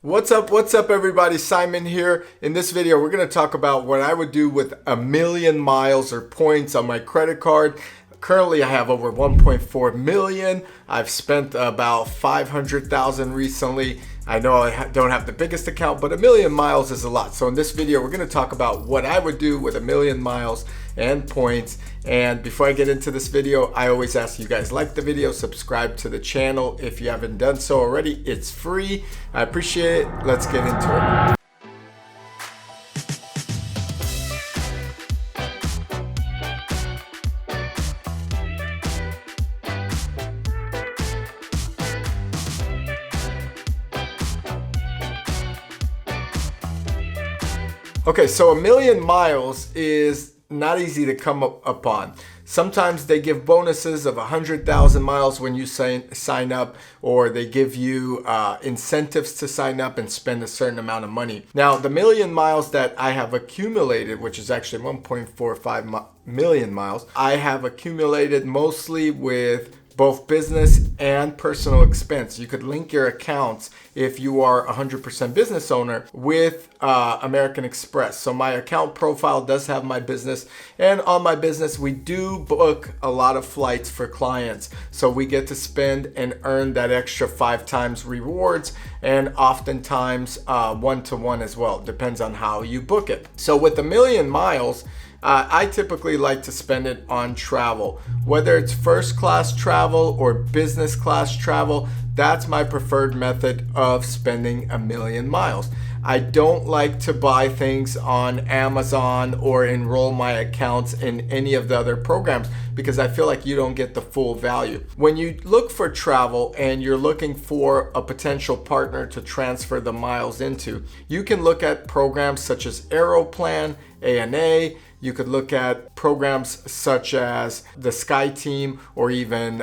What's up everybody? Simon here. In this video, we're going to talk about what I would do with 1,000,000 miles or points on my credit card. Currently, I have over 1.4 million. I've spent about 500,000 recently. I know I don't have the biggest account, but 1,000,000 miles is a lot. So in this video, we're going to talk about what I would do with 1,000,000 miles and points. And before I get into this video, I always ask you guys like the video, subscribe to the channel if you haven't done so already. It's free. I appreciate it. Let's get into it. Okay, so 1,000,000 miles is not easy to come upon. Sometimes they give bonuses of 100,000 miles when you sign up, or they give you incentives to sign up and spend a certain amount of money. Now, the 1,000,000 miles that I have accumulated, which is actually 1.45 million miles, I have accumulated mostly with both business and personal expense. You could link your accounts if you are 100% business owner with American Express. So my account profile does have my business, and on my business we do book a lot of flights for clients. So we get to spend and earn that extra 5 times rewards, and oftentimes 1-to-1 as well. Depends on how you book it. So with 1,000,000 miles, I typically like to spend it on travel, whether it's first class travel or business class travel. That's my preferred method of spending 1,000,000 miles. I don't like to buy things on Amazon or enroll my accounts in any of the other programs because I feel like you don't get the full value. When you look for travel and you're looking for a potential partner to transfer the miles into, you can look at programs such as Aeroplan, ANA. You could look at programs such as the Sky Team or even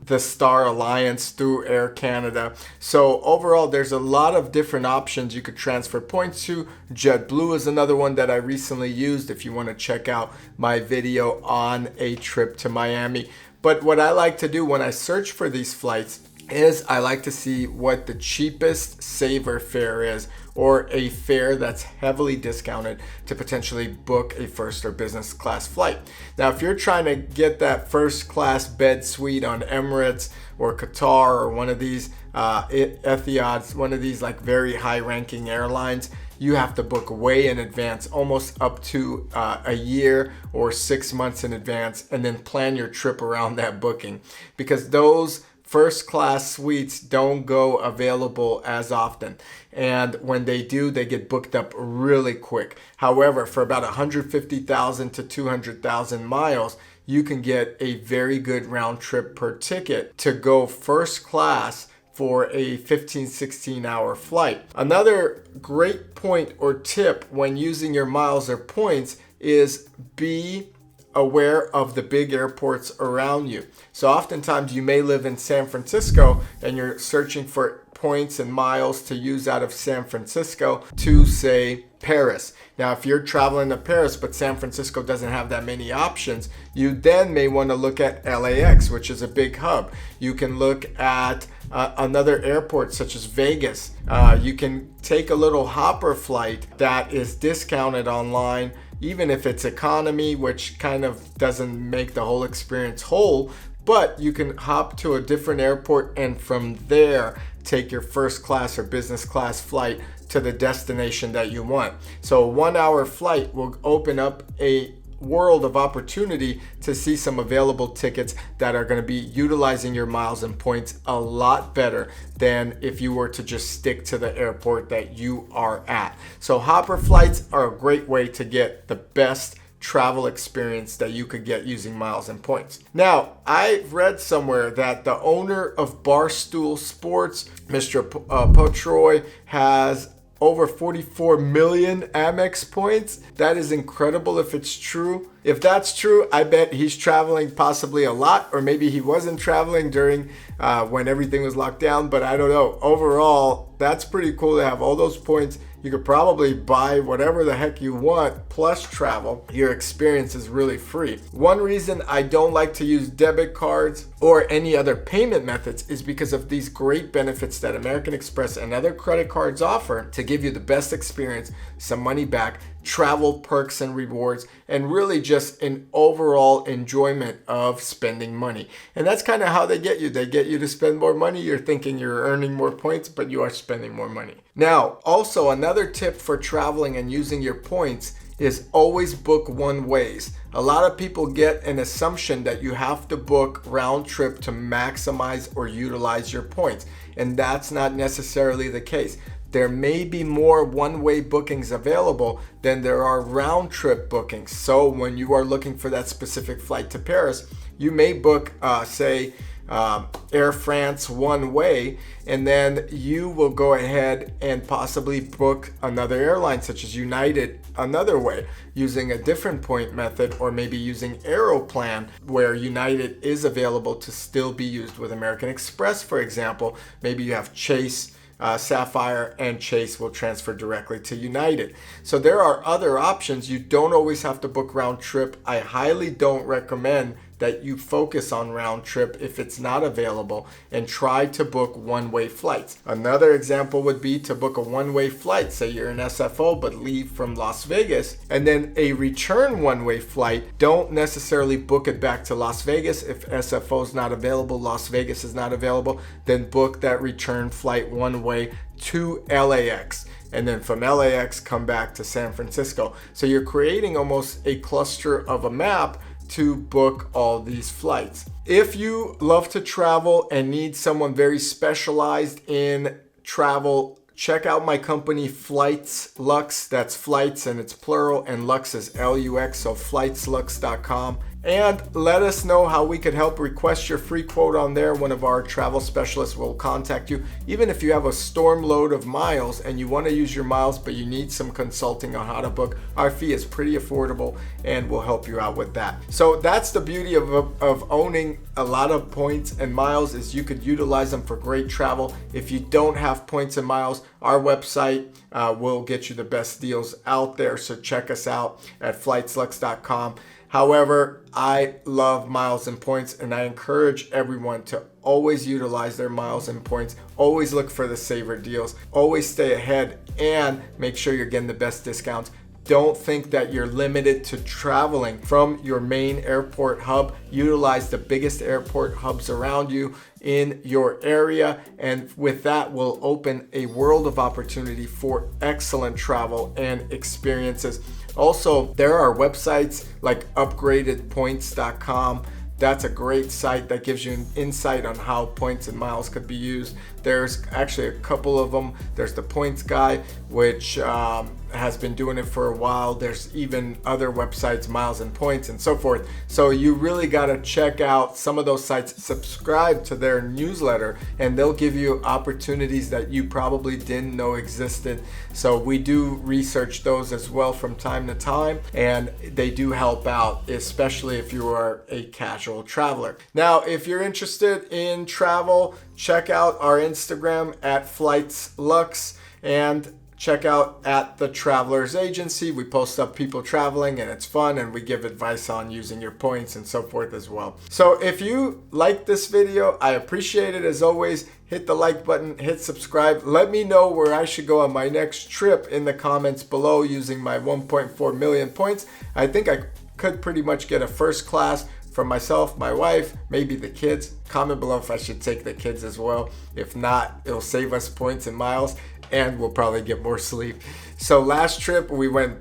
the Star Alliance through Air Canada. So overall, there's a lot of different options you could transfer points to. JetBlue is another one that I recently used if you want to check out my video on a trip to Miami. But what I like to do when I search for these flights is I like to see what the cheapest saver fare is, or a fare that's heavily discounted to potentially book a first or business class flight. Now, if you're trying to get that first class bed suite on Emirates or Qatar or one of these Etihad, one of these like very high ranking airlines, you have to book way in advance, almost up to a year or 6 months in advance, and then plan your trip around that booking, because those first class suites don't go available as often. And when they do, they get booked up really quick. However, for about 150,000 to 200,000 miles, you can get a very good round trip per ticket to go first class for a 15-16 hour flight. Another great point or tip when using your miles or points is be aware of the big airports around you. So oftentimes you may live in San Francisco and you're searching for points and miles to use out of San Francisco to, say, Paris. Now, if you're traveling to Paris, but San Francisco doesn't have that many options, you then may want to look at LAX, which is a big hub. You can look at another airport such as Vegas. You can take a little hopper flight that is discounted online, even if it's economy, which kind of doesn't make the whole experience whole, but you can hop to a different airport and from there take your first class or business class flight to the destination that you want. So a 1-hour flight will open up a world of opportunity to see some available tickets that are going to be utilizing your miles and points a lot better than if you were to just stick to the airport that you are at. So hopper flights are a great way to get the best travel experience that you could get using miles and points. Now, I've read somewhere that the owner of Barstool Sports, Mr. Potroy, has over 44 million Amex points. That is incredible if it's true. If that's true, I bet he's traveling possibly a lot, or maybe he wasn't traveling during when everything was locked down. But I don't know. Overall, that's pretty cool to have all those points. You could probably buy whatever the heck you want plus travel. Your experience is really free. One reason I don't like to use debit cards or any other payment methods is because of these great benefits that American Express and other credit cards offer to give you the best experience, some money back, travel perks and rewards, and really just an overall enjoyment of spending money. And that's kind of how they get you. They get you to spend more money. You're thinking you're earning more points, but you are spending more money. Now, also another tip for traveling and using your points is always book one ways. A lot of people get an assumption that you have to book round trip to maximize or utilize your points, and that's not necessarily the case. There may be more one-way bookings available than there are round-trip bookings. So when you are looking for that specific flight to Paris, you may book, Air France one way, and then you will go ahead and possibly book another airline such as United another way using a different point method, or maybe using Aeroplan where United is available to still be used with American Express, for example. Maybe you have Chase, Sapphire, and Chase will transfer directly to United. So there are other options. You don't always have to book round trip. I highly don't recommend that you focus on round trip if it's not available, and try to book one-way flights. Another example would be to book a one-way flight. Say you're in SFO but leave from Las Vegas, and then a return one-way flight. Don't necessarily book it back to Las Vegas. If SFO is not available, Las Vegas is not available, then book that return flight one way to LAX, and then from LAX come back to San Francisco. So you're creating almost a cluster of a map to book all these flights. If you love to travel and need someone very specialized in travel, check out my company Flights Lux. That's flights and it's plural, and Lux is Lux, so flightslux.com. And let us know how we could help. Request your free quote on there. One of our travel specialists will contact you. Even if you have a storm load of miles and you want to use your miles, but you need some consulting on how to book, our fee is pretty affordable and we'll help you out with that. So that's the beauty of owning a lot of points and miles, is you could utilize them for great travel. If you don't have points and miles, our website will get you the best deals out there. So check us out at flightslux.com. However, I love miles and points, and I encourage everyone to always utilize their miles and points. Always look for the saver deals. Always stay ahead and make sure you're getting the best discounts. Don't think that you're limited to traveling from your main airport hub. Utilize the biggest airport hubs around you in your area, and with that will open a world of opportunity for excellent travel and experiences. Also, there are websites like upgradedpoints.com. That's a great site that gives you an insight on how points and miles could be used. There's actually a couple of them. There's the Points Guy, which has been doing it for a while. There's even other websites, Miles and Points and so forth. So you really got to check out some of those sites. Subscribe to their newsletter and they'll give you opportunities that you probably didn't know existed. So we do research those as well from time to time, and they do help out, especially if you are a casual traveler. Now, if you're interested in travel, check out our Instagram at FlightsLux, and check out at the Travelers Agency. We post up people traveling and it's fun, and we give advice on using your points and so forth as well. So if you like this video, I appreciate it as always. Hit the like button, hit subscribe. Let me know where I should go on my next trip in the comments below using my 1.4 million points. I think I could pretty much get a first class for myself, my wife, maybe the kids. Comment below if I should take the kids as well. If not, it'll save us points and miles, and we'll probably get more sleep. So last trip we went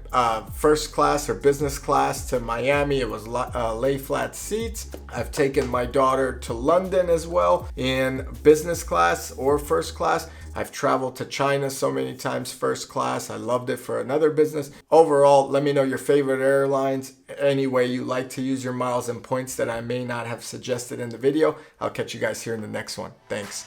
first class or business class to Miami. It was lay flat seats. I've taken my daughter to London as well in business class or first class. I've traveled to China so many times first class. I loved it for another business. Overall, let me know your favorite airlines, any way you like to use your miles and points that I may not have suggested in the video. I'll catch you guys here in the next one. Thanks.